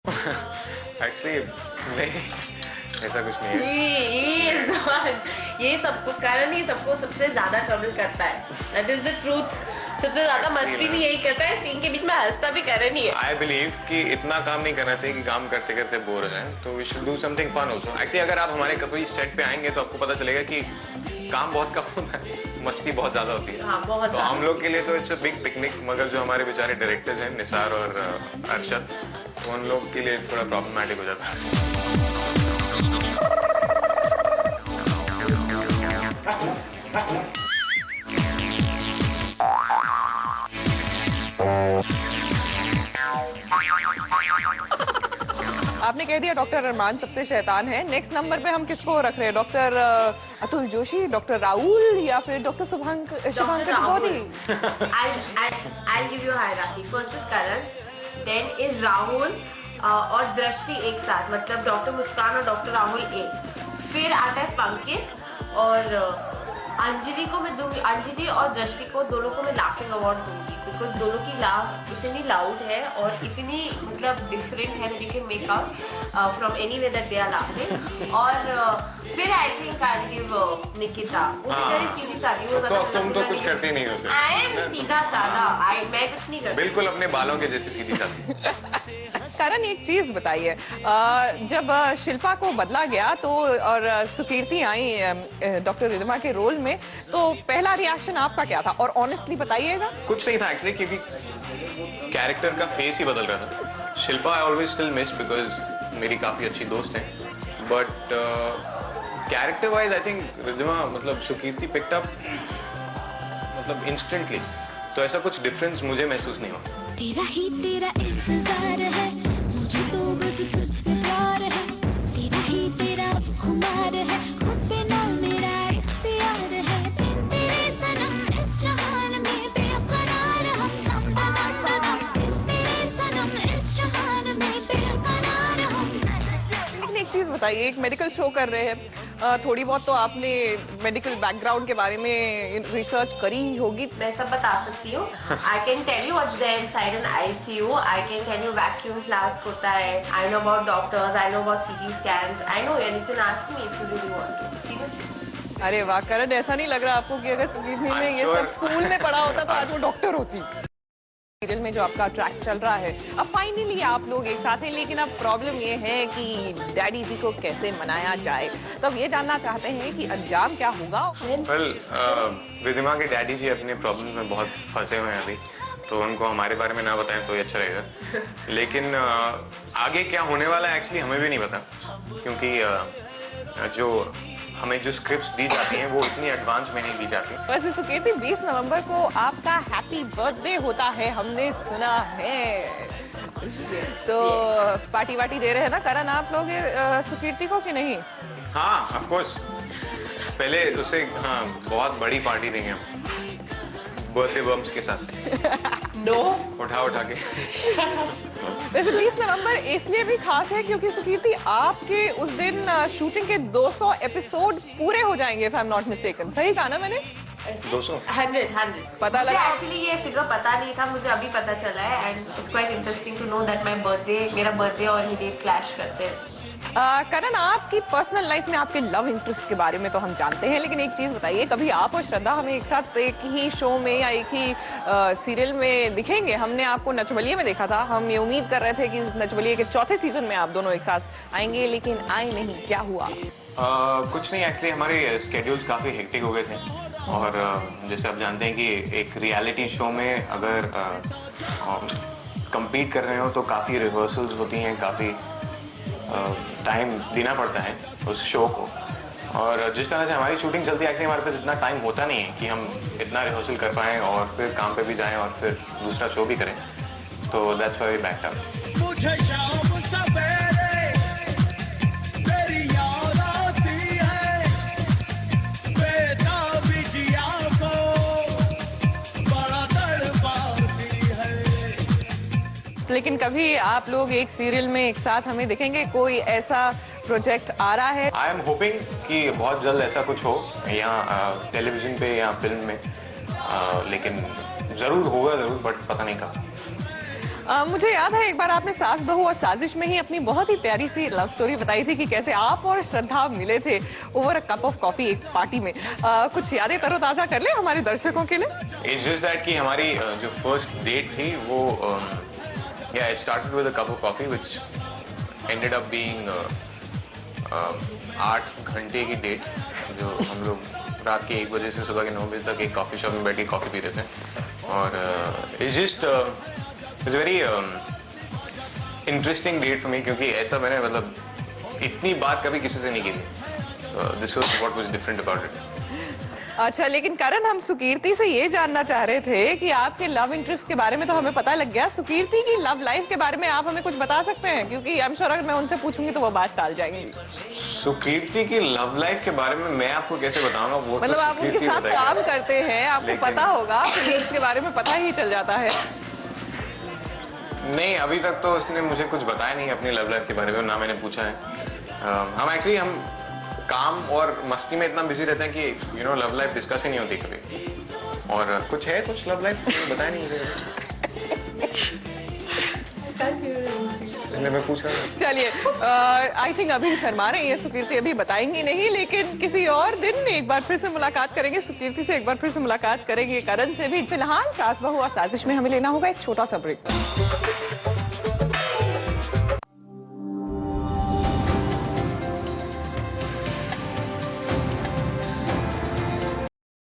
Actually नहीं, ऐसा कुछ नहीं है। ये सबको कारण ही सबको सबसे ज्यादा ट्रबल करता है। That is the truth. सबसे ज्यादा मस्ती भी यही करता है, सीन के बीच में हंसता भी कारण ही है। आई बिलीव कि इतना काम नहीं करना चाहिए कि काम करते करते बोर हो जाए, तो we should do something fun also. Actually अगर आप हमारे कभी सेट पे आएंगे तो आपको पता चलेगा कि काम बहुत कम होता है, मस्ती बहुत ज्यादा होती है। हाँ, बहुत तो हम लोग के लिए तो इट्स अ बिग पिकनिक, मगर जो हमारे बेचारे डायरेक्टर्स हैं निसार और अरशद, तो उन लोग के लिए थोड़ा प्रॉब्लमैटिक हो जाता है। आपने कह दिया डॉक्टर अरमान सबसे शैतान है। नेक्स्ट नंबर पे हम किसको रख रहे हैं? डॉक्टर अतुल जोशी, डॉक्टर राहुल, या फिर doctor Shubhankar Tripathi? I'll give you hierarchy. First is Karan, then is Rahul और दृष्टि एक साथ, मतलब डॉक्टर मुस्कान और डॉक्टर राहुल एक। फिर आता है पंकित और अंजलि को मैं दूंगी। अंजलि और दृष्टि को दोनों को मैं लाफिंग अवार्ड दूंगी, बिकॉज दोनों की लाफ इतनी लाउड है और इतनी मतलब डिफरेंट है that you can make out from anywhere that they are laughing. और फिर I think I give Nikita. वो सीधी सादी, वो तो तुम तो कुछ करती नहीं हो। आई एम सीधा साधा, मैं कुछ नहीं करती। बिल्कुल अपने बालों के जैसे सीधी सादी। करण एक चीज बताइए, जब शिल्पा को बदला गया तो और सुकीर्ति आई डॉक्टर रिदमा के रोल में, तो पहला रिएक्शन आपका क्या था? और ऑनेस्टली बताइएगा। कुछ नहीं था एक्चुअली, क्योंकि कैरेक्टर का फेस ही बदल रहा था। Shilpa I always still miss because मेरी काफी अच्छी दोस्त है, but character wise I think Ridhama मतलब सुकीर्ति पिक्ड अप मतलब इंस्टेंटली, तो ऐसा कुछ डिफरेंस मुझे महसूस नहीं हुआ। तेरा ही तेरा इंतजार है, मुझे तो बस तुझसे प्यार है। तेरा ही तेरा खुमार है, खुद पे ना मेरा इख्तियार है। बिन तेरे सनम इस जहान में बेकरार हम, दम दम दम दम। बिन तेरे सनम इस जहान में बेकरार हम। लेकिन एक चीज बताइए, एक मेडिकल शो कर रहे हैं, थोड़ी बहुत तो आपने मेडिकल बैकग्राउंड के बारे में रिसर्च करी ही होगी। मैं सब बता सकती हूँ। I can tell you what's there inside an ICU. I can tell you vacuum flask होता है। I know about doctors, I know about CT scans, I know you can ask me if you really want to. Seriously. अरे वाह करण, ऐसा नहीं लग रहा आपको कि अगर सुकीर्ति ने ये सब स्कूल में पढ़ा होता तो आज वो डॉक्टर होती? सीरियल में जो आपका ट्रैक चल रहा है, अब फाइनली आप लोग एक साथ हैं, लेकिन अब प्रॉब्लम ये है कि डैडी जी को कैसे मनाया जाए। तो अब ये जानना चाहते हैं कि अंजाम क्या होगा। वेल, रिदिमा के डैडी जी अपने प्रॉब्लम में बहुत फंसे हुए हैं अभी, तो उनको हमारे बारे में ना बताएं तो ये अच्छा रहेगा। लेकिन आगे क्या होने वाला है एक्चुअली हमें भी नहीं पता, क्योंकि जो हमें जो स्क्रिप्ट्स दी जाती हैं वो इतनी एडवांस में नहीं दी जाती। वैसे सुकीर्ति 20 नवंबर को आपका हैप्पी बर्थडे होता है, हमने सुना है, तो पार्टी वार्टी दे रहे हैं ना करण आप लोग सुकीर्ति को कि नहीं? हाँ ऑफ कोर्स, पहले उसे हाँ बहुत बड़ी पार्टी देंगे हम, बर्थडे बम्स के साथ। नो उठा के। वैसे 20 नवंबर इसलिए भी खास है क्योंकि सुकीर्ति आपके उस दिन शूटिंग के 200 एपिसोड पूरे हो जाएंगे, if I am not mistaken. सही कहा ना मैंने? 200 100 पता लगा? एक्चुअली ये फिगर पता नहीं था, मुझे अभी पता चला है। And it's quite interesting to know that my birthday, मेरा बर्थडे और ये डेट क्लैश करते हैं। करण, आपकी पर्सनल लाइफ में आपके लव इंटरेस्ट के बारे में तो हम जानते हैं, लेकिन एक चीज बताइए, कभी आप और श्रद्धा हमें एक साथ एक ही शो में या एक ही सीरियल में दिखेंगे? हमने आपको नचबलिए में देखा था, हम ये उम्मीद कर रहे थे कि नचबलिए के चौथे सीजन में आप दोनों एक साथ आएंगे, लेकिन आए नहीं। क्या हुआ? कुछ नहीं, एक्चुअली हमारे स्केड्यूल्स काफी हेक्टिक हो गए थे, और जैसे आप जानते हैं कि एक रियलिटी शो में अगर compete कर रहे हो तो काफी रिहर्सल्स होती हैं, काफी टाइम देना पड़ता है उस शो को। और जिस तरह से हमारी शूटिंग चलती है, एक्चुअली हमारे पास इतना टाइम होता नहीं है कि हम इतना रिहर्सल कर पाएं और फिर काम पे भी जाएं और फिर दूसरा शो भी करें, तो that's why we backed up. मुझे शाम सवेरे तेरी याद आती है, बेताबी जिया को बड़ा तड़पाती है। लेकिन कभी आप लोग एक सीरियल में एक साथ हमें दिखेंगे? कोई ऐसा प्रोजेक्ट आ रहा है? आई एम होपिंग कि बहुत जल्द ऐसा कुछ हो, यहाँ टेलीविजन पे या फिल्म में, लेकिन जरूर होगा जरूर, बट पता नहीं कब। मुझे याद है एक बार आपने सास बहू और साजिश में ही अपनी बहुत ही प्यारी सी लव स्टोरी बताई थी कि कैसे आप और श्रद्धा मिले थे over a cup of coffee एक पार्टी में। कुछ यादें तरोताजा कर ले हमारे दर्शकों के लिए। इट्स जस्ट दैट कि हमारी जो फर्स्ट डेट थी वो या it started with a cup of coffee which ended up being 8 घंटे की डेट, जो हम लोग रात के 1 बजे से सुबह के 9 बजे तक एक कॉफी शॉप में बैठ के कॉफी पीते थे। और it's just it's very interesting date for me, क्योंकि ऐसा मैंने मतलब इतनी बात कभी किसी से नहीं की थी। This was what was different about it. अच्छा, लेकिन करण, हम सुकीर्ति से ये जानना चाह रहे थे कि आपके लव इंटरेस्ट के बारे में तो हमें पता लग गया, सुकीर्ति की लव लाइफ के बारे में आप हमें कुछ बता सकते हैं? क्योंकि आई एम श्योर अगर मैं उनसे पूछूंगी तो वो बात टाल जाएंगी। सुकीर्ति की लव लाइफ के बारे में मैं आपको कैसे बताऊंगा? वो मतलब तो आप उनके सुकीर्ति साथ बताएगी। काम करते हैं, आपको लेकिन- पता होगा, फीलिंग्स के बारे में पता ही चल जाता है। नहीं, अभी तक तो उसने मुझे कुछ बताया नहीं अपनी लव लाइफ के बारे में, ना मैंने पूछा है। हम काम और मस्ती में इतना बिजी रहते हैं कि you know love life discuss ही नहीं होती कभी। और कुछ लव लाइफ बताया नहीं मुझे, इसलिए मैं पूछा। चलिए, आई थिंक अभी शर्मा रही है सुकीर्ति, अभी बताएंगी नहीं, लेकिन किसी और दिन एक बार फिर से मुलाकात करेंगे सुकीर्ति से, एक बार फिर से मुलाकात करेंगे करण से भी। फिलहाल सास बहू और साजिश में हमें लेना होगा एक छोटा सा ब्रेक।